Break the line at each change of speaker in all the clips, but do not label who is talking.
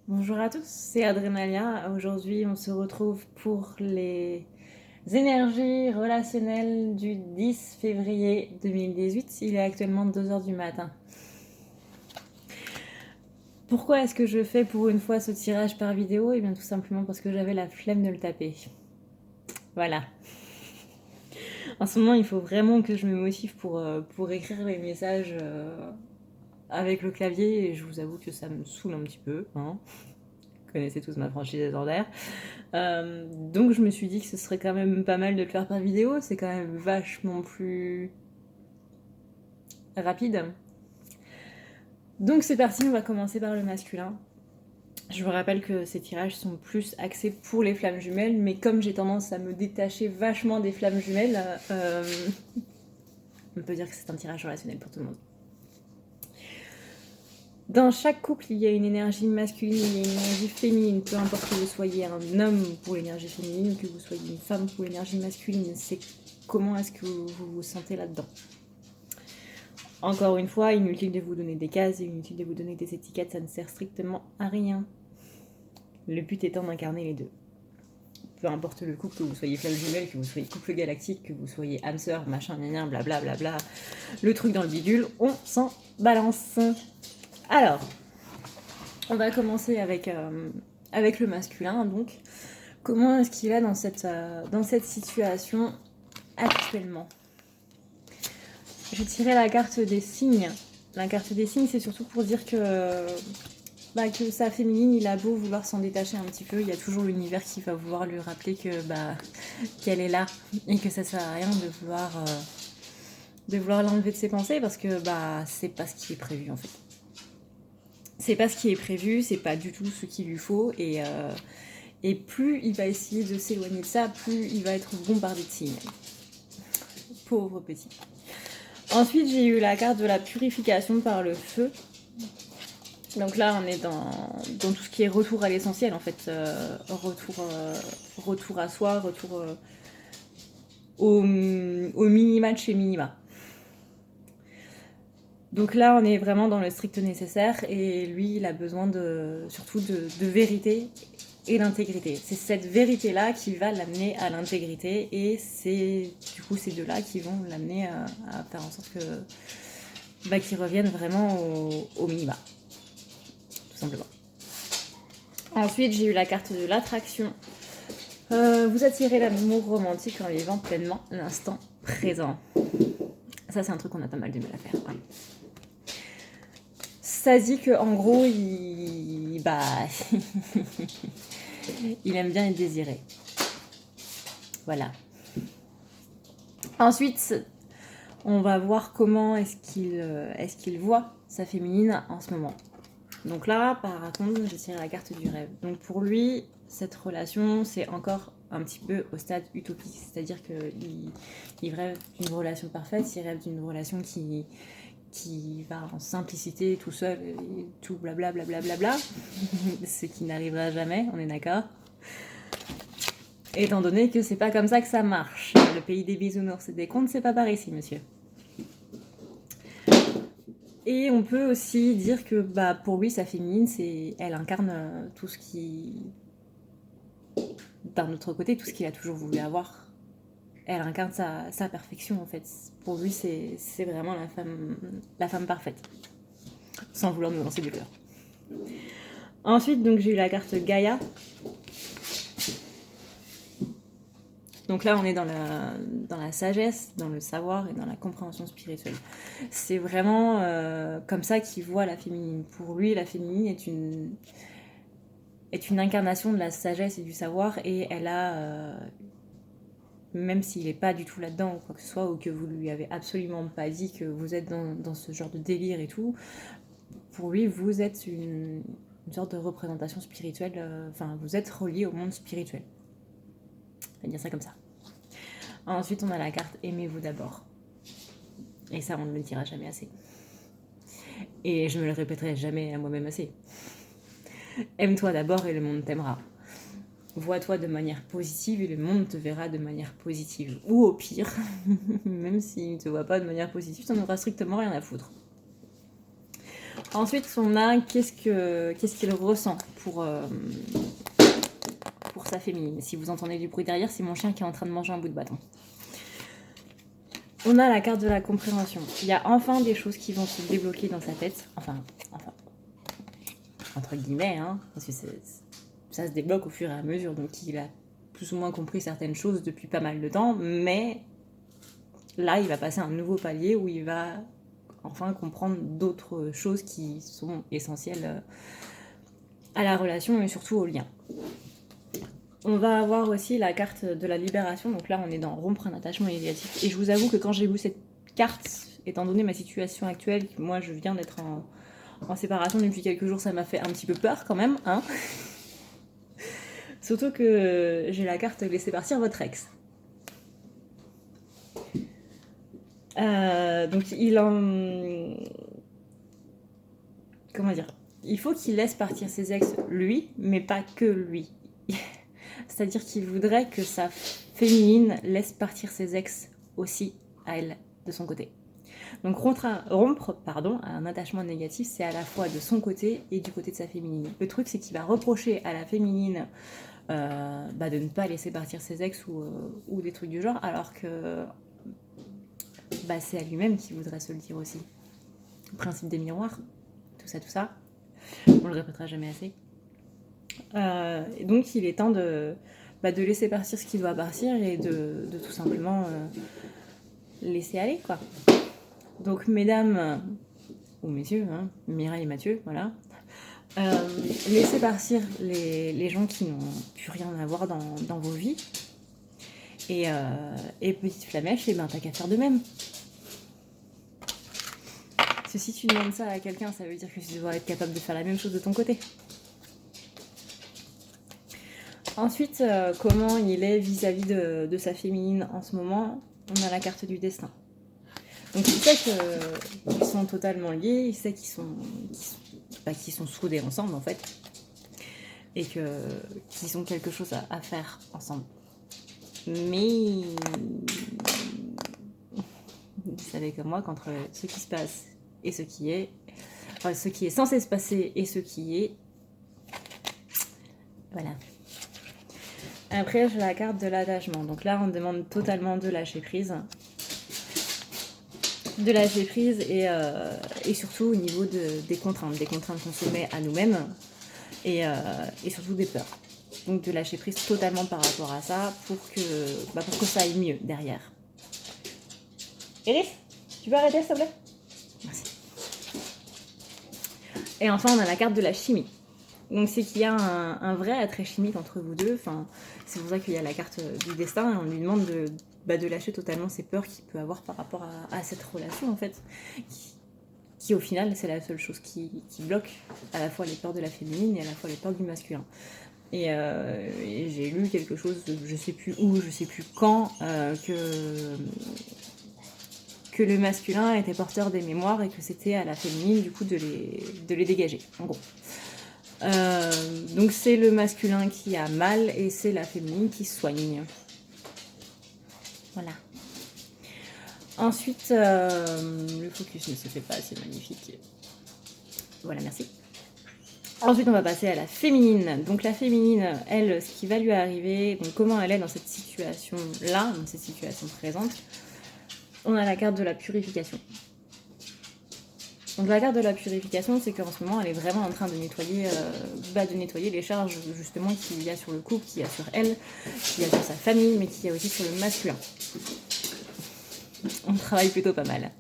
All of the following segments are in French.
Bonjour à tous, c'est Adrenalia. Aujourd'hui, on se retrouve pour les énergies relationnelles du 10 février 2018. Il est actuellement 2 heures du matin. Pourquoi est-ce que je fais pour une fois ce tirage par vidéo? Eh bien, tout simplement parce que j'avais la flemme de le taper. Voilà. En ce moment, il faut vraiment que je me motive pour écrire les messages avec le clavier. Et je vous avoue que ça me saoule un petit peu. Hein. Vous connaissez tous ma franchise légendaire. Donc je me suis dit que ce serait quand même pas mal de le faire par vidéo, c'est quand même vachement plus rapide. Donc c'est parti, on va commencer par le masculin. Je vous rappelle que ces tirages sont plus axés pour les flammes jumelles, mais comme j'ai tendance à me détacher vachement des flammes jumelles, on peut dire que c'est un tirage relationnel pour tout le monde. Dans chaque couple, il y a une énergie masculine, il y a une énergie féminine. Peu importe que vous soyez un homme pour l'énergie féminine, que vous soyez une femme pour l'énergie masculine, c'est comment est-ce que vous vous sentez là-dedans. Encore une fois, inutile de vous donner des cases, inutile de vous donner des étiquettes, ça ne sert strictement à rien. Le but étant d'incarner les deux. Peu importe le couple, que vous soyez flamme jumelle, que vous soyez couple galactique, que vous soyez âme sœur, machin, gna, blablabla, le truc dans le bidule, on s'en balance. Alors, on va commencer avec le masculin, donc. Comment est-ce qu'il est dans cette situation actuellement? J'ai tiré la carte des signes. La carte des signes, c'est surtout pour dire que sa féminine, il a beau vouloir s'en détacher un petit peu, il y a toujours l'univers qui va vouloir lui rappeler qu'elle est là et que ça sert à rien de vouloir l'enlever de ses pensées parce que c'est pas ce qui est prévu en fait. C'est pas ce qui est prévu, c'est pas du tout ce qu'il lui faut et plus il va essayer de s'éloigner de ça, plus il va être bombardé de signes. Pauvre petit. Ensuite, j'ai eu la carte de la purification par le feu. Donc là, on est dans tout ce qui est retour à l'essentiel, en fait. Retour à soi, retour au minima de chez minima. Donc là, on est vraiment dans le strict nécessaire et lui, il a besoin surtout de vérité et d'intégrité. C'est cette vérité-là qui va l'amener à l'intégrité et c'est du coup ces deux-là qui vont l'amener à faire en sorte qu'il revienne vraiment au minima, tout simplement. Ensuite, j'ai eu la carte de l'attraction. Vous attirez l'amour romantique en vivant pleinement l'instant présent. Ça, c'est un truc qu'on a pas mal de mal à faire. Ouais. Ça dit que en gros, il aime bien être désiré. Voilà. Ensuite, on va voir comment est-ce qu'il voit sa féminine en ce moment. Donc là, par contre, j'ai tiré la carte du rêve. Donc pour lui, cette relation, c'est encore un petit peu au stade utopique. C'est-à-dire qu'il rêve d'une relation parfaite, il rêve d'une relation qui va en simplicité, tout seul, et tout blablabla, ce qui n'arrivera jamais, on est d'accord. Étant donné que c'est pas comme ça que ça marche. Le pays des bisounours et des contes, c'est pas par ici, monsieur. Et on peut aussi dire que pour lui, sa féminine, elle incarne tout ce qui... D'un autre côté, tout ce qu'il a toujours voulu avoir. Elle incarne sa perfection, en fait. Pour lui, c'est vraiment la femme parfaite. Sans vouloir nous lancer du cœur. Ensuite, donc, j'ai eu la carte Gaïa. Donc là, on est dans la sagesse, dans le savoir et dans la compréhension spirituelle. C'est vraiment comme ça qu'il voit la féminine. Pour lui, la féminine est une incarnation de la sagesse et du savoir et elle a, même s'il n'est pas du tout là-dedans ou quoi que ce soit, ou que vous lui avez absolument pas dit que vous êtes dans ce genre de délire et tout, pour lui, vous êtes une sorte de représentation spirituelle, vous êtes relié au monde spirituel. On va dire ça comme ça. Ensuite, on a la carte Aimez-vous d'abord. Et ça, on ne le dira jamais assez. Et je me le répéterai jamais à moi-même assez. Aime-toi d'abord et le monde t'aimera. Vois-toi de manière positive et le monde te verra de manière positive. Ou au pire, même s'il ne te voit pas de manière positive, ça n'aura strictement rien à foutre. Ensuite, on a qu'est-ce qu'il ressent pour sa féminine. Si vous entendez du bruit derrière, c'est mon chien qui est en train de manger un bout de bâton. On a la carte de la compréhension. Il y a enfin des choses qui vont se débloquer dans sa tête. Enfin entre guillemets, hein, parce que ça se débloque au fur et à mesure. Donc il a plus ou moins compris certaines choses depuis pas mal de temps, mais là, il va passer à un nouveau palier où il va enfin comprendre d'autres choses qui sont essentielles à la relation et surtout au lien. On va avoir aussi la carte de la libération. Donc là, on est dans rompre un attachement négatif. Et je vous avoue que quand j'ai vu cette carte, étant donné ma situation actuelle, moi je viens d'être en séparation depuis quelques jours, ça m'a fait un petit peu peur quand même, hein. Surtout que j'ai la carte laisser partir votre ex. Donc comment dire, il faut qu'il laisse partir ses ex, lui, mais pas que lui. C'est-à-dire qu'il voudrait que sa féminine laisse partir ses ex aussi à elle, de son côté. Donc rompre un attachement négatif, c'est à la fois de son côté et du côté de sa féminine. Le truc, c'est qu'il va reprocher à la féminine de ne pas laisser partir ses ex ou des trucs du genre, alors que c'est à lui-même qui voudrait se le dire aussi. Le principe des miroirs, tout ça. On le répétera jamais assez. Et donc il est temps de laisser partir ce qui doit partir et de tout simplement laisser aller, quoi. Donc mesdames ou messieurs, hein, Mireille et Mathieu, voilà, laissez partir les gens qui n'ont plus rien à voir dans vos vies. Et petite flamèche, t'as qu'à faire de même. Parce que si tu demandes ça à quelqu'un, ça veut dire que tu dois être capable de faire la même chose de ton côté. Ensuite, comment il est vis-à-vis de sa féminine en ce moment, on a la carte du destin. Donc il sait qu'ils sont totalement liés, il sait qu'ils sont soudés ensemble en fait, et qu'ils ont quelque chose à faire ensemble. Mais vous savez comme moi qu'entre ce qui se passe et ce qui est censé se passer et ce qui est, voilà. Après, j'ai la carte de l'attachement. Donc là, on demande totalement de lâcher prise. De lâcher prise et surtout au niveau des contraintes qu'on se met à nous-mêmes et surtout des peurs. Donc de lâcher prise totalement par rapport à ça pour que ça aille mieux derrière. Iris, tu peux arrêter s'il te plaît ? Merci. Et enfin, on a la carte de la chimie. Donc c'est qu'il y a un vrai attrait chimique entre vous deux. Enfin, c'est pour ça qu'il y a la carte du destin et on lui demande de lâcher totalement ses peurs qu'il peut avoir par rapport à cette relation en fait. Qui au final c'est la seule chose qui bloque à la fois les peurs de la féminine et à la fois les peurs du masculin. Et j'ai lu quelque chose, je sais plus où, je sais plus quand, que le masculin était porteur des mémoires et que c'était à la féminine du coup de les dégager, en gros. Donc c'est le masculin qui a mal et c'est la féminine qui soigne. Voilà. Ensuite, le focus ne se fait pas, c'est magnifique. Voilà, merci. Ensuite, on va passer à la féminine. Donc la féminine, elle, ce qui va lui arriver, donc comment elle est dans cette situation-là, dans cette situation présente. On a la carte de la purification. Donc la carte de la purification, c'est qu'en ce moment, elle est vraiment en train de nettoyer les charges justement qu'il y a sur le couple, qu'il y a sur elle, qu'il y a sur sa famille, mais qu'il y a aussi sur le masculin. On travaille plutôt pas mal.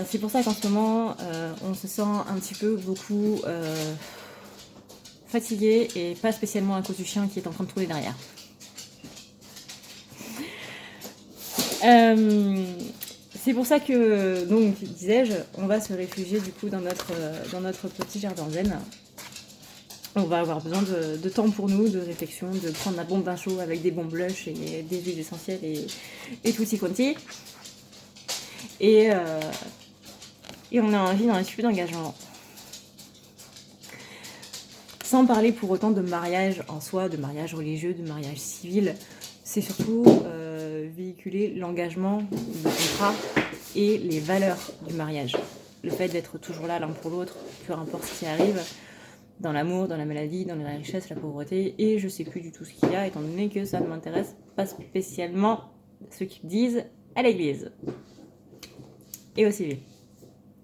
C'est pour ça qu'en ce moment, on se sent un petit peu beaucoup fatigué et pas spécialement à cause du chien qui est en train de tourner derrière. C'est pour ça que, donc, disais-je, on va se réfugier du coup dans notre petit jardin zen. On va avoir besoin de temps pour nous, de réflexion, de prendre un bon bain chaud avec des bons blushs et des huiles essentielles et tutti quanti. Et on a envie d'un petit peu d'engagement. Sans parler pour autant de mariage en soi, de mariage religieux, de mariage civil. C'est surtout véhiculer l'engagement, le contrat et les valeurs du mariage. le fait d'être toujours là l'un pour l'autre, peu importe ce qui arrive, dans l'amour, dans la maladie, dans la richesse, la pauvreté, et je sais plus du tout ce qu'il y a, étant donné que ça ne m'intéresse pas spécialement ceux qui me disent à l'église et au civil.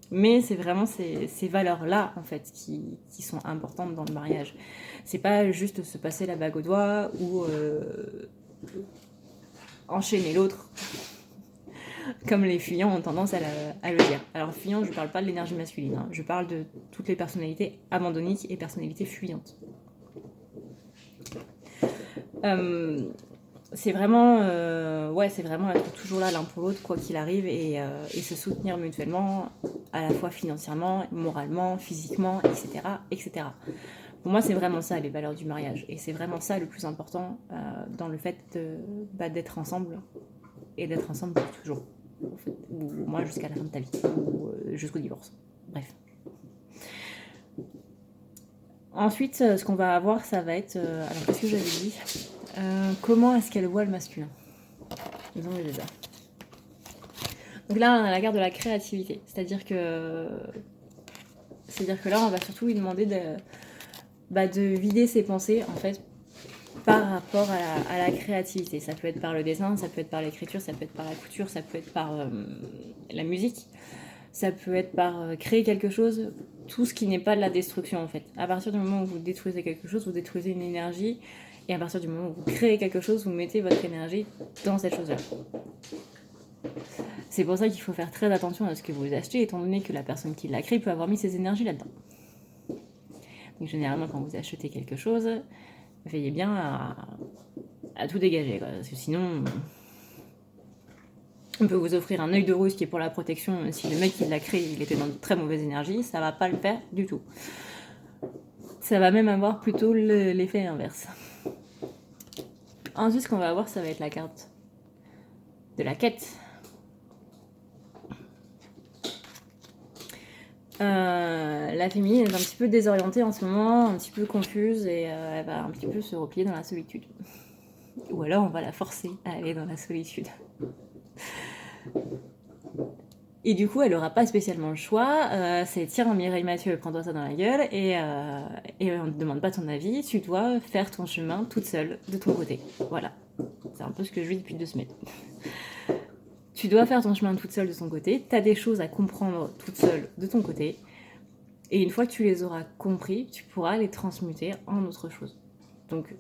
Mais c'est vraiment ces valeurs-là, en fait, qui sont importantes dans le mariage. C'est pas juste se passer la bague au doigt ou enchaîner l'autre, comme les fuyants ont tendance à le dire. Alors, fuyant, je parle pas de l'énergie masculine, hein. Je parle de toutes les personnalités abandonniques et personnalités fuyantes. C'est vraiment être toujours là l'un pour l'autre, quoi qu'il arrive, et se soutenir mutuellement, à la fois financièrement, moralement, physiquement, etc. Pour moi, c'est vraiment ça, les valeurs du mariage. Et c'est vraiment ça le plus important dans le fait d'être ensemble, et d'être ensemble pour toujours. En fait, ou au moins jusqu'à la fin de ta vie, ou jusqu'au divorce. Bref. Ensuite, ce qu'on va avoir, ça va être... alors, qu'est-ce que j'avais dit comment est-ce qu'elle voit le masculin? Ils ont les déjà. Donc là, on a la carte de la créativité. C'est-à-dire que là, on va surtout lui demander de vider ses pensées, en fait, par rapport à la créativité. Ça peut être par le dessin, ça peut être par l'écriture, ça peut être par la couture, ça peut être par la musique, ça peut être par créer quelque chose, tout ce qui n'est pas de la destruction, en fait. À partir du moment où vous détruisez quelque chose, vous détruisez une énergie, et à partir du moment où vous créez quelque chose, vous mettez votre énergie dans cette chose-là. C'est pour ça qu'il faut faire très attention à ce que vous achetez, étant donné que la personne qui l'a créé peut avoir mis ses énergies là-dedans. Donc généralement, quand vous achetez quelque chose, veillez bien à tout dégager, quoi. Parce que sinon, on peut vous offrir un œil de rose qui est pour la protection. Si le mec qui l'a créé, il était dans de très mauvaise énergie, ça va pas le faire du tout. Ça va même avoir plutôt l'effet inverse. Ensuite, ce qu'on va avoir, ça va être la carte de la quête. La féminine est un petit peu désorientée en ce moment, un petit peu confuse, et elle va un petit peu se replier dans la solitude. Ou alors on va la forcer à aller dans la solitude. Et du coup, elle n'aura pas spécialement le choix. C'est tiens, Mireille Mathieu, prends-toi ça dans la gueule, et on ne te demande pas ton avis, tu dois faire ton chemin toute seule, de ton côté. Voilà. C'est un peu ce que je vis depuis 2 semaines. Tu dois faire ton chemin toute seule de ton côté, tu as des choses à comprendre toute seule de ton côté, et une fois que tu les auras compris, tu pourras les transmuter en autre chose. Donc,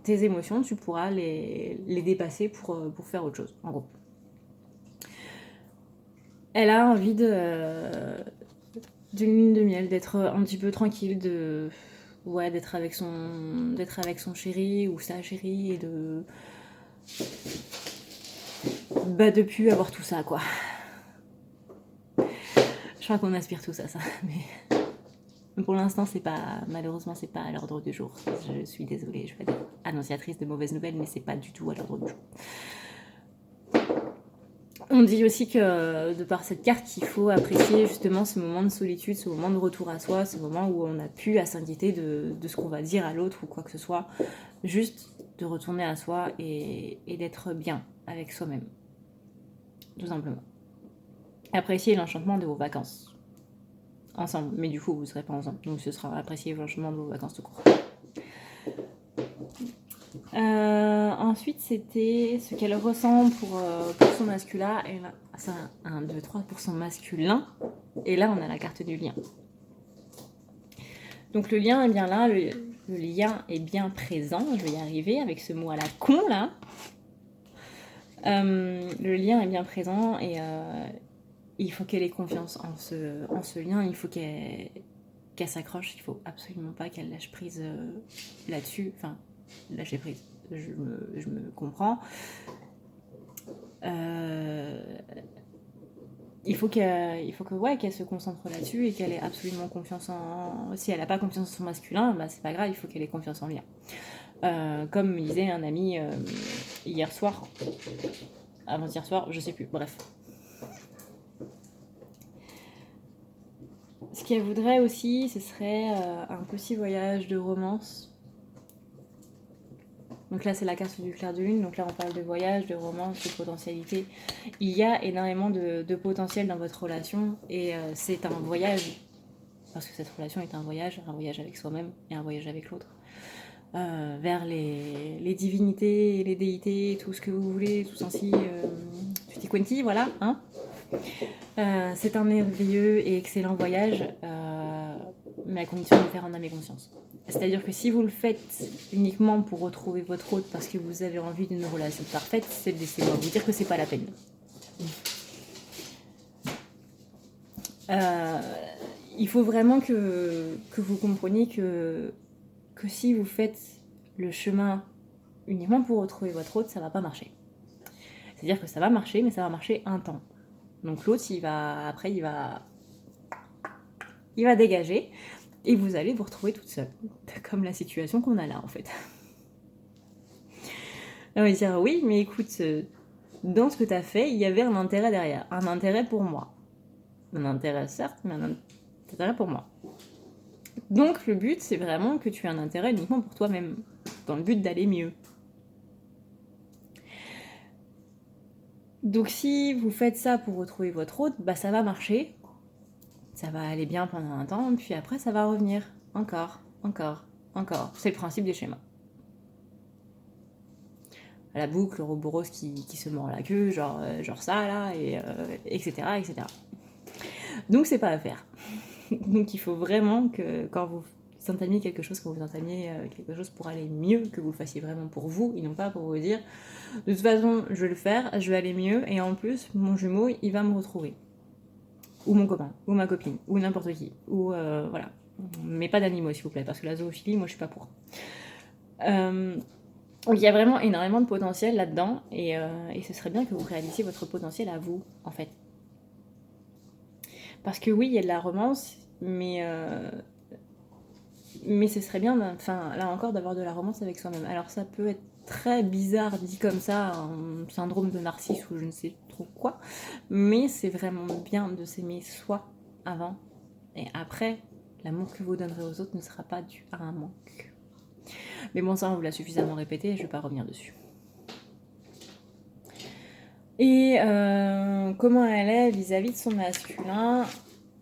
tes émotions, tu pourras les dépasser pour faire autre chose, en gros. Elle a envie d'une lune de miel, d'être un petit peu tranquille, d'être avec son chéri ou sa chérie, et de plus avoir tout ça, quoi. Je crois qu'on aspire tous à ça, mais pour l'instant, malheureusement, c'est pas à l'ordre du jour. Je suis désolée, je vais être annonciatrice de mauvaises nouvelles, mais c'est pas du tout à l'ordre du jour. On dit aussi que, de par cette carte, qu'il faut apprécier justement ce moment de solitude, ce moment de retour à soi, ce moment où on n'a plus à s'inquiéter de ce qu'on va dire à l'autre ou quoi que ce soit. Juste de retourner à soi et d'être bien avec soi-même. Tout simplement. Apprécier l'enchantement de vos vacances. Ensemble, mais du coup, vous ne serez pas ensemble. Donc ce sera apprécier l'enchantement de vos vacances tout court. Ensuite, c'était ce qu'elle ressent pour son masculin. Et là, c'est 1, 2, 3 pour son masculin. Et là, on a la carte du lien. Donc le lien est bien là, le lien est bien présent. Je vais y arriver avec ce mot à la con là. Le lien est bien présent, et il faut qu'elle ait confiance en ce lien. Il faut qu'elle s'accroche. Il faut absolument pas qu'elle lâche prise là-dessus. Enfin, lâcher prise. Je me comprends. Il faut qu'elle se concentre là-dessus, et qu'elle ait absolument confiance en... Si elle n'a pas confiance en son masculin, bah c'est pas grave, il faut qu'elle ait confiance en lui. Comme me disait un ami hier soir, avant-hier soir, je sais plus, bref. Ce qu'elle voudrait aussi, ce serait un petit voyage de romance. Donc là, c'est la carte du clair de lune. Donc là, on parle de voyage, de romance, de potentialité. Il y a énormément de potentiel dans votre relation et c'est un voyage, parce que cette relation est un voyage avec soi-même et un voyage avec l'autre, vers les divinités, les déités, tout ce que vous voulez, tout ainsi, tutti quanti, voilà, hein. C'est un merveilleux et excellent voyage, mais à condition de le faire en âme et conscience. C'est-à-dire que si vous le faites uniquement pour retrouver votre hôte parce que vous avez envie d'une relation parfaite, laissez-moi vous dire que c'est pas la peine. Il faut vraiment que vous compreniez que si vous faites le chemin uniquement pour retrouver votre hôte, ça va pas marcher. C'est-à-dire que ça va marcher, mais ça va marcher un temps. Donc l'autre, il va dégager et vous allez vous retrouver toute seule. Comme la situation qu'on a là, en fait. On va dire, oui, mais écoute, dans ce que tu as fait, il y avait un intérêt derrière. Un intérêt pour moi. Un intérêt, certes, mais un intérêt pour moi. Donc le but, c'est vraiment que tu aies un intérêt uniquement pour toi-même, dans le but d'aller mieux. Donc si vous faites ça pour retrouver votre hôte, bah ça va marcher, ça va aller bien pendant un temps, puis après ça va revenir, encore. C'est le principe des schémas. La boucle, le Ouroboros qui se mord la queue, genre ça là, et etc. Donc c'est pas à faire. Donc il faut vraiment que quand vous entamiez quelque chose, quelque chose pour aller mieux, que vous le fassiez vraiment pour vous, et non pas pour vous dire de toute façon je vais le faire, je vais aller mieux, et en plus mon jumeau il va me retrouver. Ou mon copain, ou ma copine, ou n'importe qui, ou voilà. Mais pas d'animaux s'il vous plaît, parce que la zoophilie, moi je suis pas pour. Donc il y a vraiment énormément de potentiel là-dedans, et ce serait bien que vous réalisiez votre potentiel à vous, en fait. Parce que oui, il y a de la romance, mais ce serait bien, enfin là encore, d'avoir de la romance avec soi-même. Alors ça peut être très bizarre dit comme ça, un syndrome de narcisse ou je ne sais trop quoi, mais c'est vraiment bien de s'aimer soi avant, et après, l'amour que vous donnerez aux autres ne sera pas dû à un manque. Mais bon, ça on vous l'a suffisamment répété, je ne vais pas revenir dessus. Et comment elle est vis-à-vis de son masculin?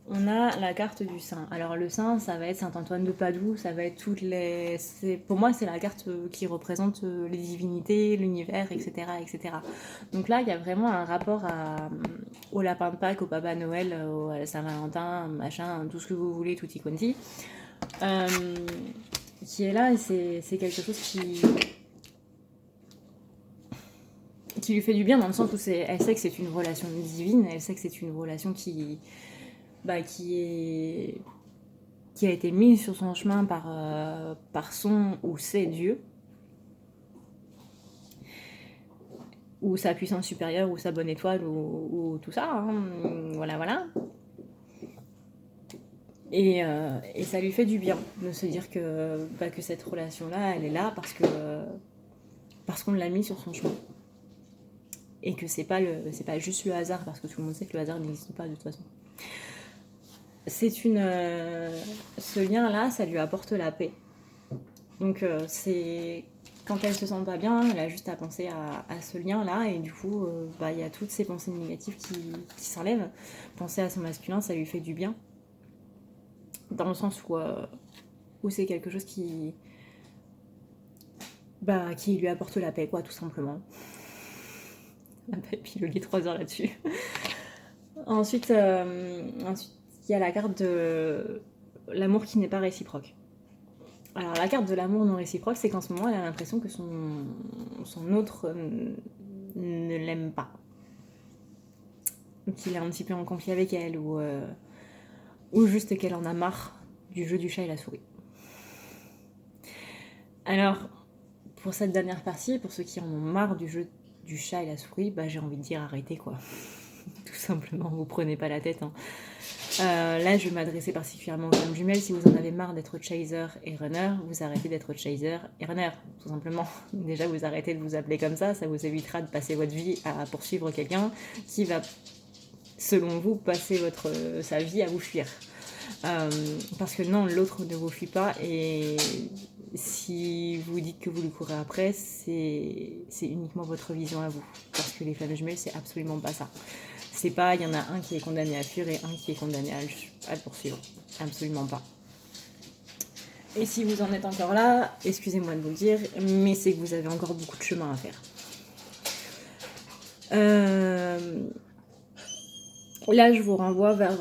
On a la carte du saint. Alors le saint, ça va être Saint-Antoine de Padoue, ça va être toutes les... Pour moi, c'est la carte qui représente les divinités, l'univers, etc., etc. Donc là, il y a vraiment un rapport au lapin de Pâques, au Papa Noël, à Saint-Valentin, machin, tout ce que vous voulez, tutti quanti, qui est là, et c'est quelque chose qui lui fait du bien, dans le sens où elle sait que c'est une relation divine, elle sait que c'est une relation qui a été mise sur son chemin par son ou ses dieux, ou sa puissance supérieure, ou sa bonne étoile, ou tout ça, hein. Voilà. Et ça lui fait du bien de se dire que cette relation-là, elle est là parce qu'on l'a mis sur son chemin. Et que c'est pas juste le hasard, parce que tout le monde sait que le hasard n'existe pas de toute façon. Ce lien-là, ça lui apporte la paix. Donc c'est quand elle se sent pas bien, elle a juste à penser à ce lien-là, et du coup, y a toutes ces pensées négatives qui s'enlèvent. Penser à son masculin, ça lui fait du bien. Dans le sens où c'est quelque chose qui lui apporte la paix, quoi, tout simplement. La paix, piloter 3 heures là-dessus. Ensuite, il y a la carte de l'amour qui n'est pas réciproque. Alors la carte de l'amour non réciproque, c'est qu'en ce moment, elle a l'impression que son autre ne l'aime pas. Qu'il est un petit peu en conflit avec elle, ou juste qu'elle en a marre du jeu du chat et la souris. Alors, pour cette dernière partie, pour ceux qui en ont marre du jeu du chat et la souris, j'ai envie de dire arrêtez, quoi. Tout simplement, vous prenez pas la tête, hein. Là, je vais m'adresser particulièrement aux femmes jumelles. Si vous en avez marre d'être chaser et runner, vous arrêtez d'être chaser et runner, tout simplement. Déjà, vous arrêtez de vous appeler comme ça vous évitera de passer votre vie à poursuivre quelqu'un qui va, selon vous, passer sa vie à vous fuir. Parce que non, l'autre ne vous fuit pas, et si si vous dites que vous le courez après, c'est uniquement votre vision à vous. Parce que les flammes jumelles, c'est absolument pas ça. C'est pas, il y en a un qui est condamné à fuir et un qui est condamné à le poursuivre. Absolument pas. Et si vous en êtes encore là, excusez-moi de vous le dire, mais c'est que vous avez encore beaucoup de chemin à faire. Là, je vous renvoie vers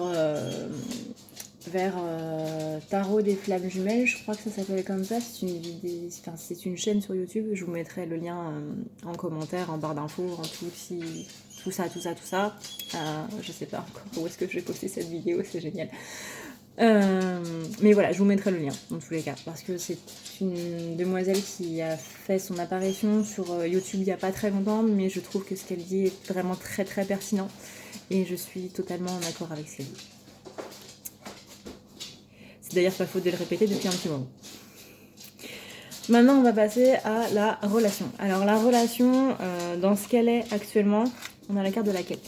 Tarot des Flammes Jumelles, je crois que ça s'appelle comme ça, c'est une chaîne sur YouTube, je vous mettrai le lien en commentaire, en barre d'infos, en tout ça. Je sais pas encore où est-ce que je vais poster cette vidéo, c'est génial. Mais voilà, je vous mettrai le lien dans tous les cas, parce que c'est une demoiselle qui a fait son apparition sur YouTube il n'y a pas très longtemps, mais je trouve que ce qu'elle dit est vraiment très très pertinent, et je suis totalement en accord avec ce qu'elle dit. C'est d'ailleurs pas faute de le répéter depuis un petit moment. Maintenant, on va passer à la relation. Alors la relation, dans ce qu'elle est actuellement, on a la carte de la quête.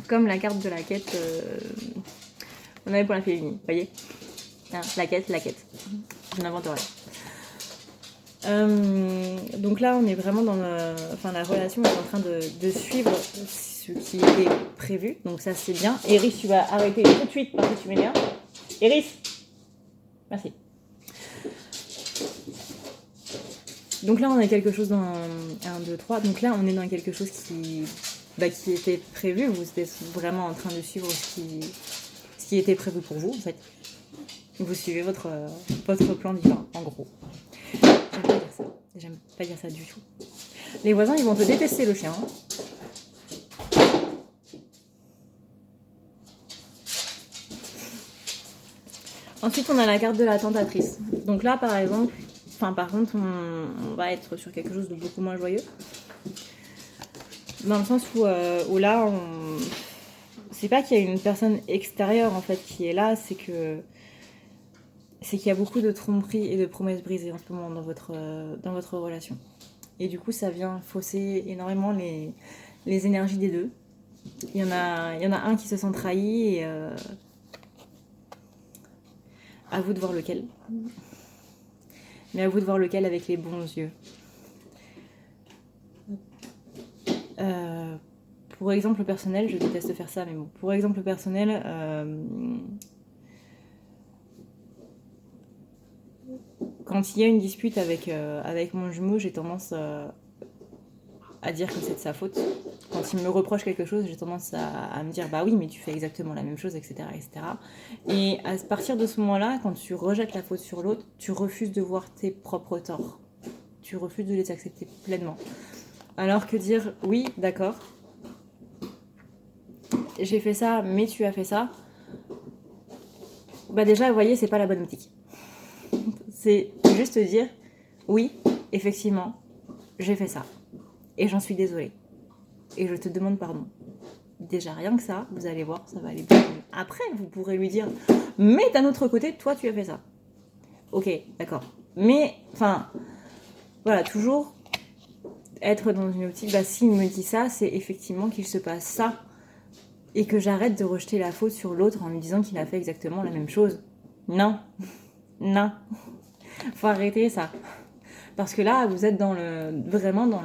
Comme la carte de la quête... on avait pour la féminine, vous voyez, la quête. Je n'invente rien. Donc là, on est vraiment dans la relation est en train de suivre ce qui était prévu. Donc ça, c'est bien. Eris, tu vas arrêter tout de suite parce que tu m'énerves. Eris, merci. Donc là, on a quelque chose dans 1, 2, 3. Donc là, on est dans quelque chose qui était prévu. Vous êtes vraiment en train de suivre ce qui était prévu pour vous, en fait. Vous suivez votre plan divin, en gros. J'aime pas dire ça du tout. Les voisins, ils vont te détester, le chien. Ensuite, on a la carte de la tentatrice. Donc là, par contre, on va être sur quelque chose de beaucoup moins joyeux. Dans le sens où là, c'est pas qu'il y a une personne extérieure en fait qui est là, c'est qu'il y a beaucoup de tromperies et de promesses brisées en ce moment dans votre relation. Et du coup, ça vient fausser énormément les énergies des deux. Il y en a un qui se sent trahi et à vous de voir lequel. Mais à vous de voir lequel avec les bons yeux. Pour exemple personnel, je déteste faire ça, mais bon. Pour exemple personnel, quand il y a une dispute avec mon jumeau, j'ai tendance à dire que c'est de sa faute. Quand il me reproche quelque chose, j'ai tendance à me dire bah oui, mais tu fais exactement la même chose, etc. etc. Et à partir de ce moment-là, quand tu rejettes la faute sur l'autre, tu refuses de voir tes propres torts. Tu refuses de les accepter pleinement. Alors que dire oui, d'accord, j'ai fait ça, mais tu as fait ça, bah déjà, vous voyez, c'est pas la bonne optique. C'est juste dire oui, effectivement, j'ai fait ça. Et j'en suis désolée. Et je te demande pardon. Déjà, rien que ça, vous allez voir, ça va aller beaucoup mieux. Après, vous pourrez lui dire, mais d'un autre côté, toi, tu as fait ça. Ok, d'accord. Mais, voilà, toujours être dans une optique, s'il me dit ça, c'est effectivement qu'il se passe ça. Et que j'arrête de rejeter la faute sur l'autre en lui disant qu'il a fait exactement la même chose. Non. Non. Faut arrêter ça. Parce que là, vous êtes vraiment dans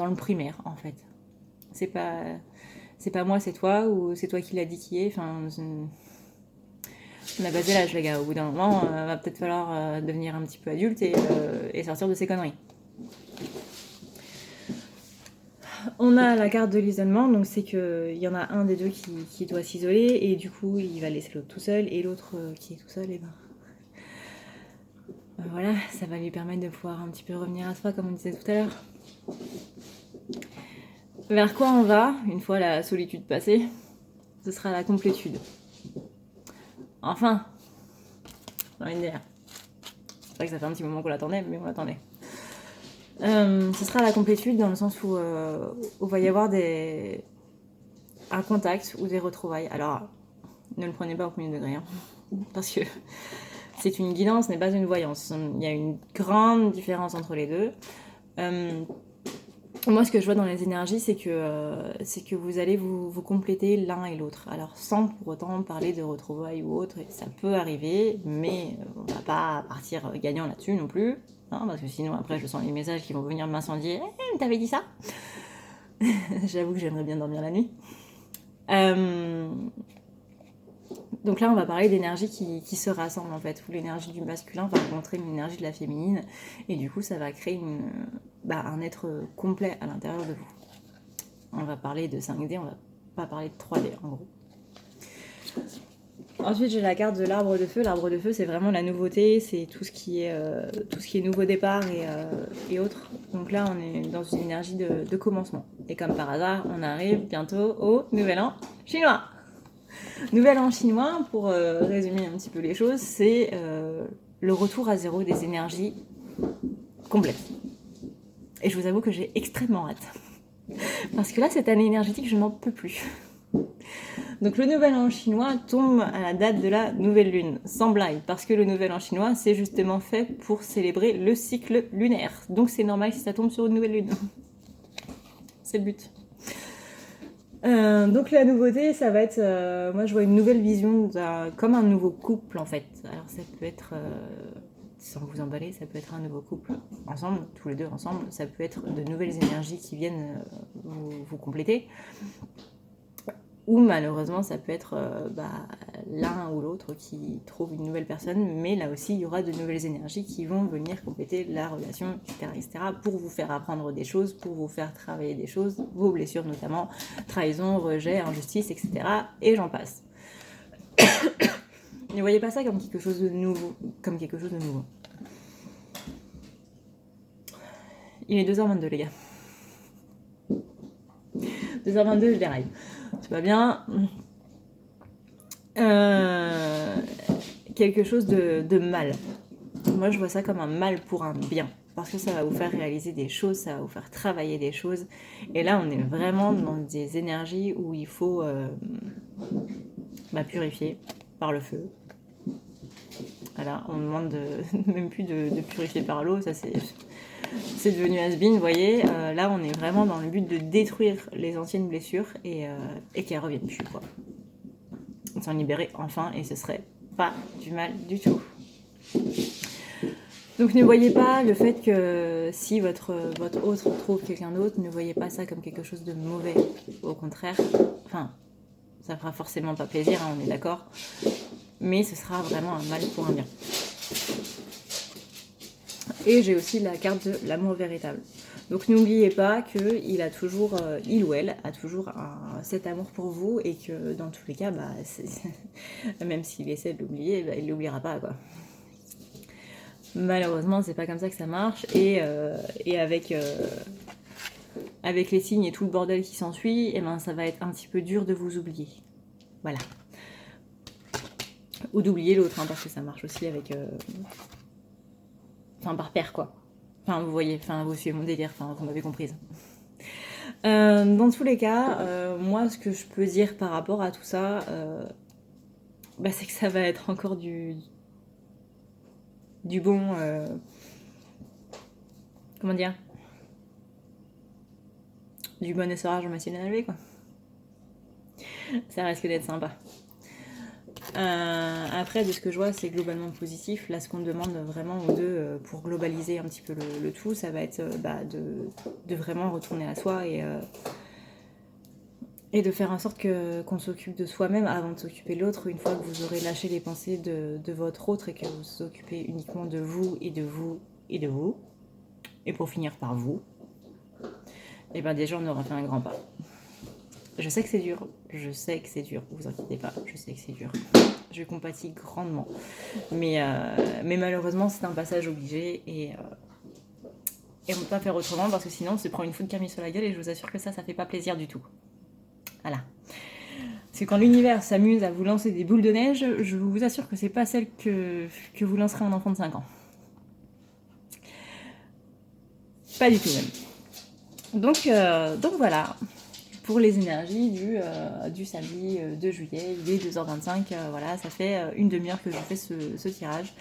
le primaire, en fait. C'est pas moi, c'est toi, ou c'est toi qui l'as dit qui est. On a passé l'âge, les gars. Au bout d'un moment, va peut-être falloir devenir un petit peu adulte et sortir de ces conneries. On a la carte de l'isolement, donc c'est qu'il y en a un des deux qui doit s'isoler, et du coup, il va laisser l'autre tout seul, et l'autre qui est tout seul, et voilà, ça va lui permettre de pouvoir un petit peu revenir à soi, comme on disait tout à l'heure. Vers quoi on va, une fois la solitude passée? Ce sera la complétude. Enfin, j'ai envie de dire. C'est vrai que ça fait un petit moment qu'on l'attendait, mais on l'attendait. Ce sera la complétude dans le sens où va y avoir un contact ou des retrouvailles. Alors, ne le prenez pas au premier degré, parce que c'est une guidance, ce n'est pas une voyance. Il y a une grande différence entre les deux. Moi, ce que je vois dans les énergies, c'est que vous allez vous compléter l'un et l'autre. Alors, sans pour autant parler de retrouvailles ou autre, ça peut arriver, mais on va pas partir gagnant là-dessus non plus, hein, parce que sinon, après, je sens les messages qui vont venir m'incendier. T'avais dit ça? J'avoue que j'aimerais bien dormir la nuit. Donc là, on va parler d'énergie qui se rassemble en fait, où l'énergie du masculin va rencontrer l'énergie de la féminine, et du coup, ça va créer un être complet à l'intérieur de vous. On va parler de 5D, on va pas parler de 3D en gros. Ensuite, j'ai la carte de l'arbre de feu. L'arbre de feu, c'est vraiment la nouveauté, c'est tout ce qui est nouveau départ et autres. Donc là, on est dans une énergie de commencement. Et comme par hasard, on arrive bientôt au Nouvel An chinois. Nouvel An chinois, pour résumer un petit peu les choses, c'est le retour à zéro des énergies complètes. Et je vous avoue que j'ai extrêmement hâte. Parce que là, cette année énergétique, je n'en peux plus. Donc le Nouvel An chinois tombe à la date de la nouvelle lune, sans blague, parce que le Nouvel An chinois, c'est justement fait pour célébrer le cycle lunaire. Donc c'est normal si ça tombe sur une nouvelle lune. C'est le but. Donc la nouveauté, ça va être, moi je vois une nouvelle vision comme un nouveau couple en fait. Alors ça peut être, sans vous emballer, ça peut être un nouveau couple ensemble, tous les deux ensemble. Ça peut être de nouvelles énergies qui viennent vous compléter. Ou malheureusement, ça peut être l'un ou l'autre qui trouve une nouvelle personne, mais là aussi, il y aura de nouvelles énergies qui vont venir compléter la relation, etc., pour vous faire apprendre des choses, pour vous faire travailler des choses, vos blessures notamment, trahison, rejet, injustice, etc., et j'en passe. Ne voyez pas ça comme quelque chose de nouveau, Il est 2h22, les gars. 2h22, je déraille. Tout va bien. Quelque chose de mal. Moi, je vois ça comme un mal pour un bien. Parce que ça va vous faire réaliser des choses, ça va vous faire travailler des choses. Et là, on est vraiment dans des énergies où il faut purifier par le feu. Voilà, on demande même plus de purifier par l'eau, ça c'est devenu has-been, vous voyez. Là, on est vraiment dans le but de détruire les anciennes blessures et qu'elles reviennent plus, quoi. S'en libérer enfin, et ce serait pas du mal du tout. Donc ne voyez pas le fait que si votre autre trouve quelqu'un d'autre, ne voyez pas ça comme quelque chose de mauvais. Au contraire, enfin, ça fera forcément pas plaisir, hein, on est d'accord, mais ce sera vraiment un mal pour un bien. Et j'ai aussi la carte de l'amour véritable. Donc n'oubliez pas qu'il a toujours, il ou elle a toujours cet amour pour vous, et que dans tous les cas, même s'il essaie de l'oublier, il l'oubliera pas, quoi. Malheureusement, c'est pas comme ça que ça marche, et avec les signes et tout le bordel qui s'ensuit, ça va être un petit peu dur de vous oublier. Voilà. Ou d'oublier l'autre, hein, parce que ça marche aussi avec... par paire, quoi. Enfin, vous voyez, vous suivez mon délire, vous m'avez comprise. Dans tous les cas, moi, ce que je peux dire par rapport à tout ça, c'est que ça va être encore du bon... comment dire, du bon essorage en machine à laver, quoi. Ça risque d'être sympa. Après, de ce que je vois, c'est globalement positif. Là, ce qu'on demande vraiment aux deux pour globaliser un petit peu le tout, ça va être de vraiment retourner à soi et de faire en sorte qu'on s'occupe de soi-même avant de s'occuper de l'autre, une fois que vous aurez lâché les pensées de votre autre et que vous vous occupez uniquement de vous et de vous et de vous, et pour finir par vous, et déjà on aura fait un grand pas. Je sais que c'est dur, vous inquiétez pas, je sais que c'est dur. Je compatis grandement. Mais malheureusement, c'est un passage obligé, et on ne peut pas faire autrement, parce que sinon, on se prend une foudre qui a mis sur la gueule, et je vous assure que ça fait pas plaisir du tout. Voilà. Parce que quand l'univers s'amuse à vous lancer des boules de neige, je vous assure que c'est pas celle que vous lancerez un enfant de 5 ans. Pas du tout même. Donc voilà. Pour les énergies du samedi 2 juillet, il est 2h25, voilà, ça fait une demi-heure que je fais ce tirage.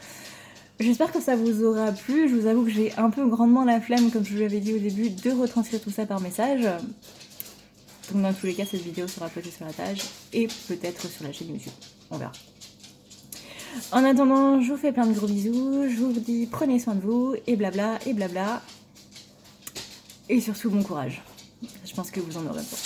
J'espère que ça vous aura plu. Je vous avoue que j'ai un peu grandement la flemme, comme je vous l'avais dit au début, de retranscrire tout ça par message. Donc dans tous les cas, cette vidéo sera postée sur la page et peut-être sur la chaîne YouTube. On verra. En attendant, je vous fais plein de gros bisous. Je vous dis prenez soin de vous et blabla et blabla. Et surtout bon courage. Je pense que vous en aurez besoin.